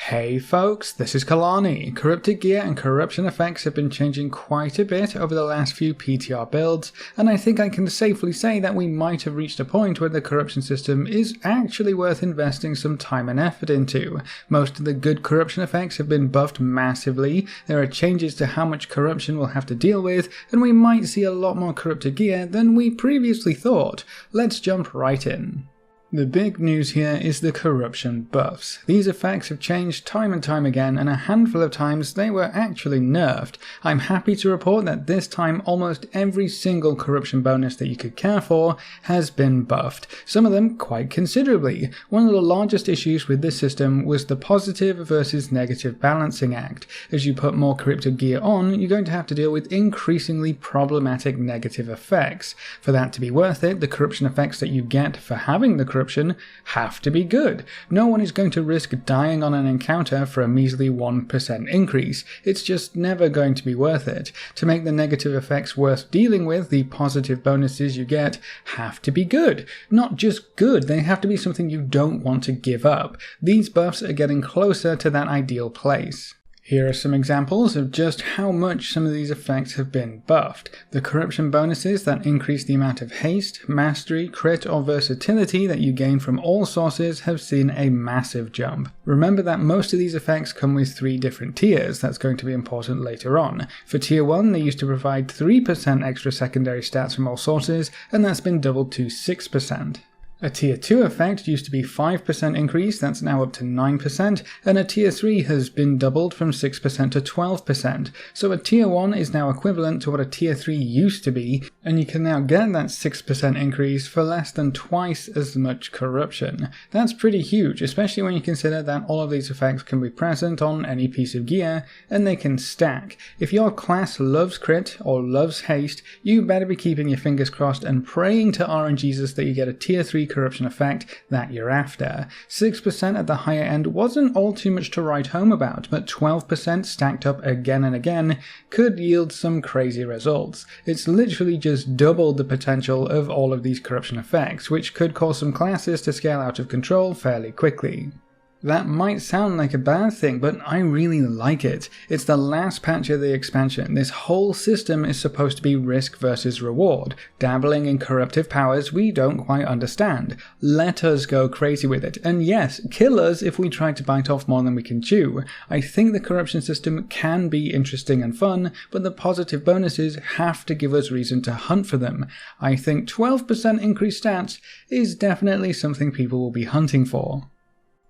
Hey folks, this is Kalani. Corrupted gear and corruption effects have been changing quite a bit over the last few PTR builds, and I think I can safely say that we might have reached a point where the corruption system is actually worth investing some time and effort into. Most of the good corruption effects have been buffed massively, there are changes to how much corruption we'll have to deal with, and we might see a lot more corrupted gear than we previously thought. Let's jump right in. The big news here is the corruption buffs. These effects have changed time and time again, and a handful of times they were actually nerfed. I'm happy to report that this time almost every single corruption bonus that you could care for has been buffed, some of them quite considerably. One of the largest issues with this system was the positive versus negative balancing act. As you put more corrupted gear on, you're going to have to deal with increasingly problematic negative effects. For that to be worth it, the corruption effects that you get for having the corruption have to be good. No one is going to risk dying on an encounter for a measly 1% increase. It's just never going to be worth it. To make the negative effects worth dealing with, the positive bonuses you get have to be good. Not just good, they have to be something you don't want to give up. These buffs are getting closer to that ideal place. Here are some examples of just how much some of these effects have been buffed. The corruption bonuses that increase the amount of haste, mastery, crit or versatility that you gain from all sources have seen a massive jump. Remember that most of these effects come with 3 different tiers, that's going to be important later on. For tier 1 they used to provide 3% extra secondary stats from all sources, and that's been doubled to 6%. A tier 2 effect used to be 5% increase, that's now up to 9%, and a tier 3 has been doubled from 6% to 12%, so a tier 1 is now equivalent to what a tier 3 used to be, and you can now get that 6% increase for less than twice as much corruption. That's pretty huge, especially when you consider that all of these effects can be present on any piece of gear, and they can stack. If your class loves crit or loves haste, you better be keeping your fingers crossed and praying to RNGesus that you get a tier 3 corruption effect that you're after. 6% at the higher end wasn't all too much to write home about, but 12% stacked up again and again could yield some crazy results. It's literally just doubled the potential of all of these corruption effects, which could cause some classes to scale out of control fairly quickly. That might sound like a bad thing, but I really like it. It's the last patch of the expansion. This whole system is supposed to be risk versus reward, dabbling in corruptive powers we don't quite understand. Let us go crazy with it, and yes, kill us if we try to bite off more than we can chew. I think the corruption system can be interesting and fun, but the positive bonuses have to give us reason to hunt for them. I think 12% increased stats is definitely something people will be hunting for.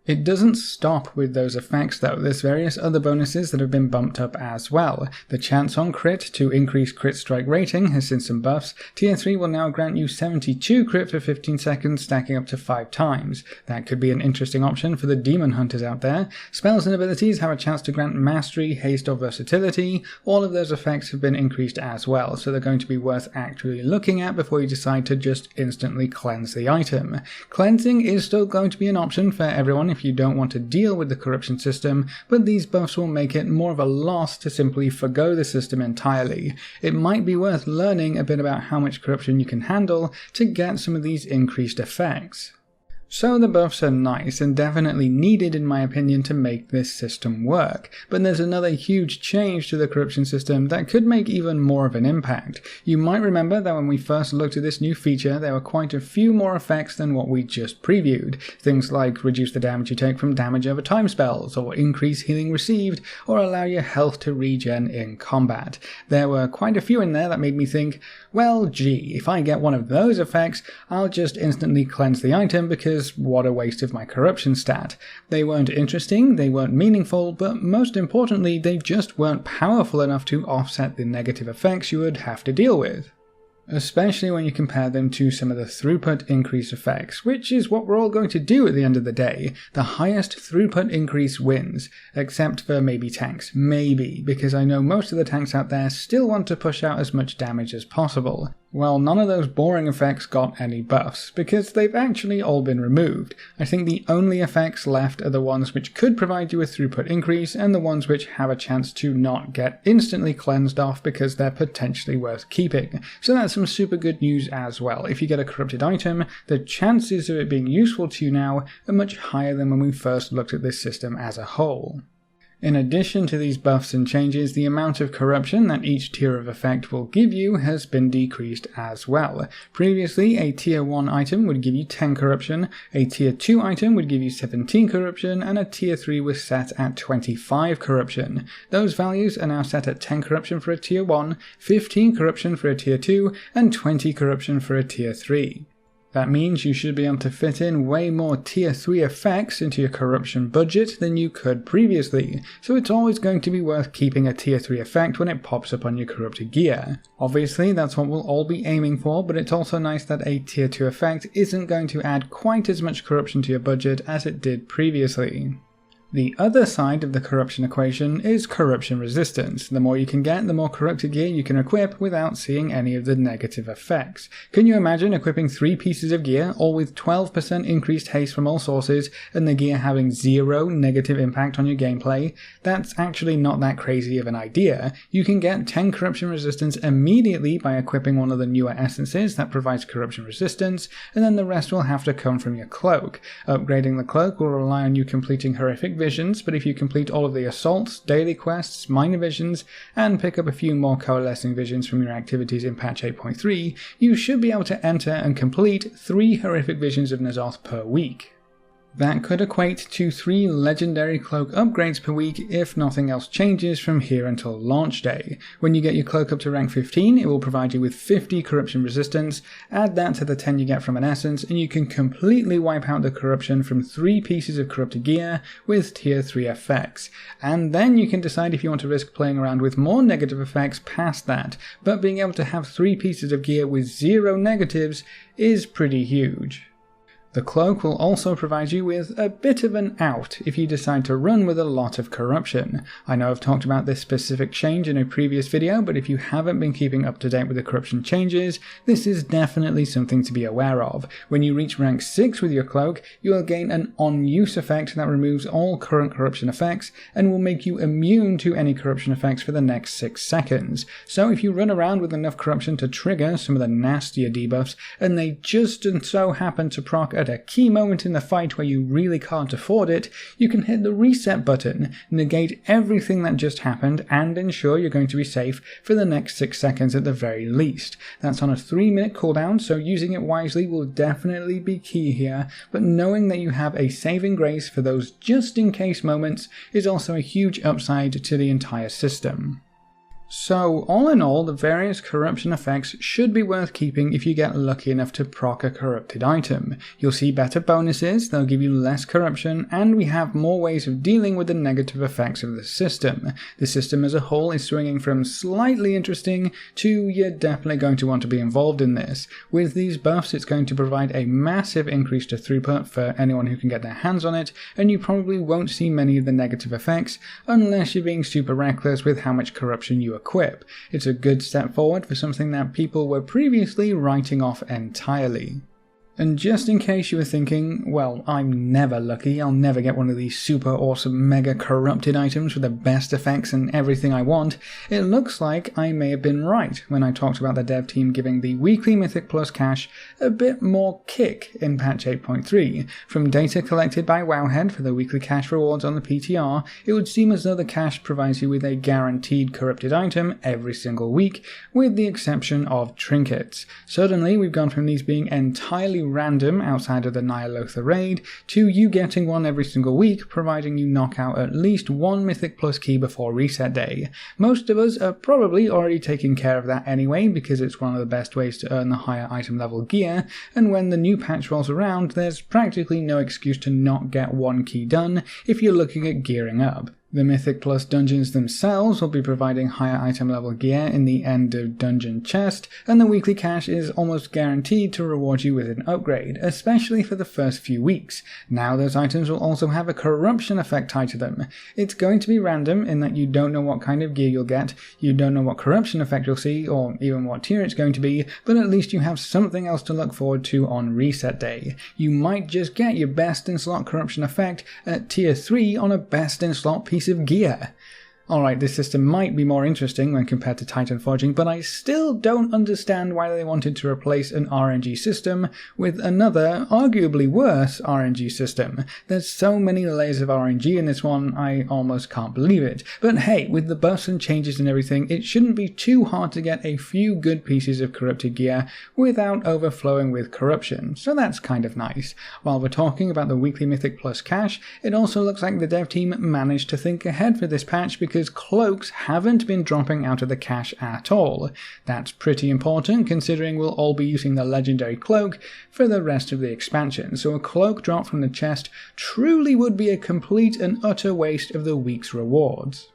It doesn't stop with those effects though, there's various other bonuses that have been bumped up as well. The chance on crit to increase crit strike rating has seen some buffs. Tier 3 will now grant you 72 crit for 15 seconds, stacking up to 5 times. That could be an interesting option for the demon hunters out there. Spells and abilities have a chance to grant mastery, haste or versatility. All of those effects have been increased as well, so they're going to be worth actually looking at before you decide to just instantly cleanse the item. Cleansing is still going to be an option for everyone if you don't want to deal with the corruption system, but these buffs will make it more of a loss to simply forgo the system entirely. It might be worth learning a bit about how much corruption you can handle to get some of these increased effects. So the buffs are nice and definitely needed in my opinion to make this system work, but there's another huge change to the corruption system that could make even more of an impact. You might remember that when we first looked at this new feature there were quite a few more effects than what we just previewed. Things like reduce the damage you take from damage over time spells, or increase healing received, or allow your health to regen in combat. There were quite a few in there that made me think, well gee, if I get one of those effects I'll just instantly cleanse the item because what a waste of my corruption stat. They weren't interesting, they weren't meaningful, but most importantly they just weren't powerful enough to offset the negative effects you would have to deal with. Especially when you compare them to some of the throughput increase effects, which is what we're all going to do at the end of the day. The highest throughput increase wins, except for maybe tanks. Maybe, because I know most of the tanks out there still want to push out as much damage as possible. Well, none of those boring effects got any buffs, because they've actually all been removed. I think the only effects left are the ones which could provide you with throughput increase, and the ones which have a chance to not get instantly cleansed off because they're potentially worth keeping. So that's some super good news as well. If you get a corrupted item, the chances of it being useful to you now are much higher than when we first looked at this system as a whole. In addition to these buffs and changes, the amount of corruption that each tier of effect will give you has been decreased as well. Previously, a tier 1 item would give you 10 corruption, a tier 2 item would give you 17 corruption, and a tier 3 was set at 25 corruption. Those values are now set at 10 corruption for a tier 1, 15 corruption for a tier 2, and 20 corruption for a tier 3. That means you should be able to fit in way more tier 3 effects into your corruption budget than you could previously, so it's always going to be worth keeping a tier 3 effect when it pops up on your corrupted gear. Obviously that's what we'll all be aiming for, but it's also nice that a tier 2 effect isn't going to add quite as much corruption to your budget as it did previously. The other side of the corruption equation is corruption resistance. The more you can get, the more corrupted gear you can equip without seeing any of the negative effects. Can you imagine equipping 3 pieces of gear, all with 12% increased haste from all sources, and the gear having 0 negative impact on your gameplay? That's actually not that crazy of an idea. You can get 10 corruption resistance immediately by equipping one of the newer essences that provides corruption resistance, and then the rest will have to come from your cloak. Upgrading the cloak will rely on you completing horrific visions, but if you complete all of the assaults, daily quests, minor visions, and pick up a few more coalescing visions from your activities in patch 8.3, you should be able to enter and complete 3 horrific visions of N'Zoth per week. That could equate to 3 legendary cloak upgrades per week if nothing else changes from here until launch day. When you get your cloak up to rank 15, it will provide you with 50 corruption resistance, add that to the 10 you get from an essence, and you can completely wipe out the corruption from 3 pieces of corrupted gear with tier 3 effects. And then you can decide if you want to risk playing around with more negative effects past that, but being able to have 3 pieces of gear with 0 negatives is pretty huge. The cloak will also provide you with a bit of an out if you decide to run with a lot of corruption. I know I've talked about this specific change in a previous video, but if you haven't been keeping up to date with the corruption changes, this is definitely something to be aware of. When you reach rank 6 with your cloak, you will gain an on-use effect that removes all current corruption effects and will make you immune to any corruption effects for the next 6 seconds. So if you run around with enough corruption to trigger some of the nastier debuffs, and they just and so happen to proc at a key moment in the fight where you really can't afford it, you can hit the reset button, negate everything that just happened, and ensure you're going to be safe for the next 6 seconds at the very least. That's on a 3-minute cooldown, so using it wisely will definitely be key here, but knowing that you have a saving grace for those just-in-case moments is also a huge upside to the entire system. So, all in all, the various corruption effects should be worth keeping if you get lucky enough to proc a corrupted item. You'll see better bonuses, they'll give you less corruption, and we have more ways of dealing with the negative effects of the system. The system as a whole is swinging from slightly interesting to you're definitely going to want to be involved in this. With these buffs, it's going to provide a massive increase to throughput for anyone who can get their hands on it, and you probably won't see many of the negative effects unless you're being super reckless with how much corruption you equip. It's a good step forward for something that people were previously writing off entirely. And just in case you were thinking, well, I'm never lucky, I'll never get one of these super awesome mega corrupted items with the best effects and everything I want, it looks like I may have been right when I talked about the dev team giving the weekly Mythic Plus cash a bit more kick in patch 8.3. From data collected by Wowhead for the weekly cash rewards on the PTR, it would seem as though the cash provides you with a guaranteed corrupted item every single week, with the exception of trinkets. Suddenly we've gone from these being entirely random outside of the Nyalotha raid to you getting one every single week, providing you knock out at least one Mythic Plus key before reset day. Most of us are probably already taking care of that anyway because it's one of the best ways to earn the higher item level gear, and when the new patch rolls around there's practically no excuse to not get one key done if you're looking at gearing up. The Mythic Plus dungeons themselves will be providing higher item level gear in the end of dungeon chest, and the weekly cache is almost guaranteed to reward you with an upgrade, especially for the first few weeks. Now those items will also have a corruption effect tied to them. It's going to be random in that you don't know what kind of gear you'll get, you don't know what corruption effect you'll see, or even what tier it's going to be, but at least you have something else to look forward to on reset day. You might just get your best in slot corruption effect at tier 3 on a best in slot piece of gear. Alright, this system might be more interesting when compared to Titan Forging, but I still don't understand why they wanted to replace an RNG system with another, arguably worse, RNG system. There's so many layers of RNG in this one, I almost can't believe it. But hey, with the buffs and changes and everything, it shouldn't be too hard to get a few good pieces of corrupted gear without overflowing with corruption, so that's kind of nice. While we're talking about the weekly Mythic Plus cache, it also looks like the dev team managed to think ahead for this patch because cloaks haven't been dropping out of the cache at all. That's pretty important considering we'll all be using the legendary cloak for the rest of the expansion, so a cloak drop from the chest truly would be a complete and utter waste of the week's rewards.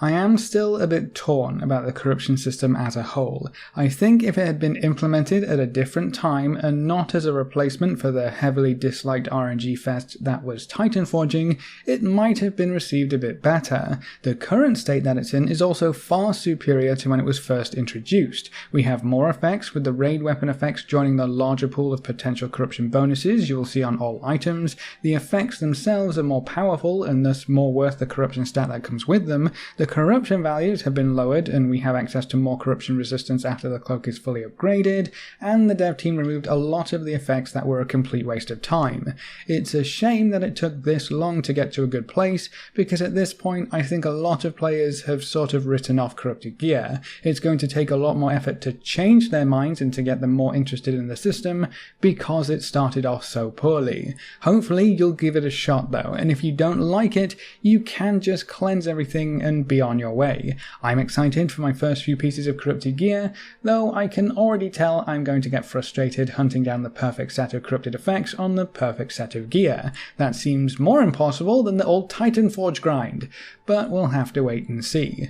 I am still a bit torn about the corruption system as a whole. I think if it had been implemented at a different time and not as a replacement for the heavily disliked RNG fest that was Titan Forging, it might have been received a bit better. The current state that it's in is also far superior to when it was first introduced. We have more effects, with the raid weapon effects joining the larger pool of potential corruption bonuses you will see on all items. The effects themselves are more powerful and thus more worth the corruption stat that comes with them. The corruption values have been lowered and we have access to more corruption resistance after the cloak is fully upgraded, and the dev team removed a lot of the effects that were a complete waste of time. It's a shame that it took this long to get to a good place, because at this point I think a lot of players have sort of written off corrupted gear. It's going to take a lot more effort to change their minds and to get them more interested in the system because it started off so poorly. Hopefully you'll give it a shot though, and if you don't like it, you can just cleanse everything and be on your way. I'm excited for my first few pieces of corrupted gear, though I can already tell I'm going to get frustrated hunting down the perfect set of corrupted effects on the perfect set of gear. That seems more impossible than the old Titan Forge grind, but we'll have to wait and see.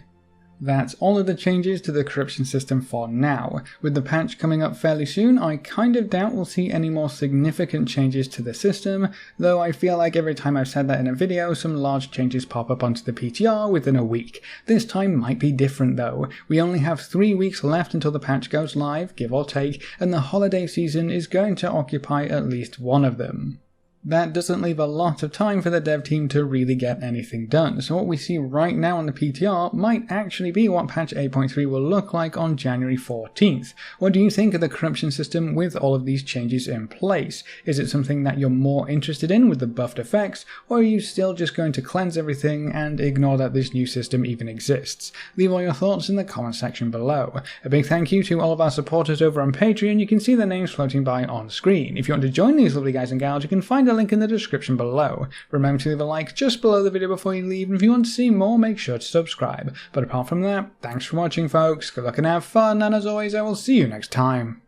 That's all of the changes to the corruption system for now. With the patch coming up fairly soon, I kind of doubt we'll see any more significant changes to the system, though I feel like every time I've said that in a video, some large changes pop up onto the PTR within a week. This time might be different though. We only have 3 weeks left until the patch goes live, give or take, and the holiday season is going to occupy at least one of them. That doesn't leave a lot of time for the dev team to really get anything done, so what we see right now on the PTR might actually be what patch 8.3 will look like on January 14th. What do you think of the corruption system with all of these changes in place? Is it something that you're more interested in with the buffed effects, or are you still just going to cleanse everything and ignore that this new system even exists? Leave all your thoughts in the comment section below. A big thank you to all of our supporters over on Patreon. You can see their names floating by on screen. If you want to join these lovely guys and gals, you can find a link in the description below. Remember to leave a like just below the video before you leave, and if you want to see more, make sure to subscribe. But apart from that, thanks for watching folks, good luck and have fun, and as always I will see you next time.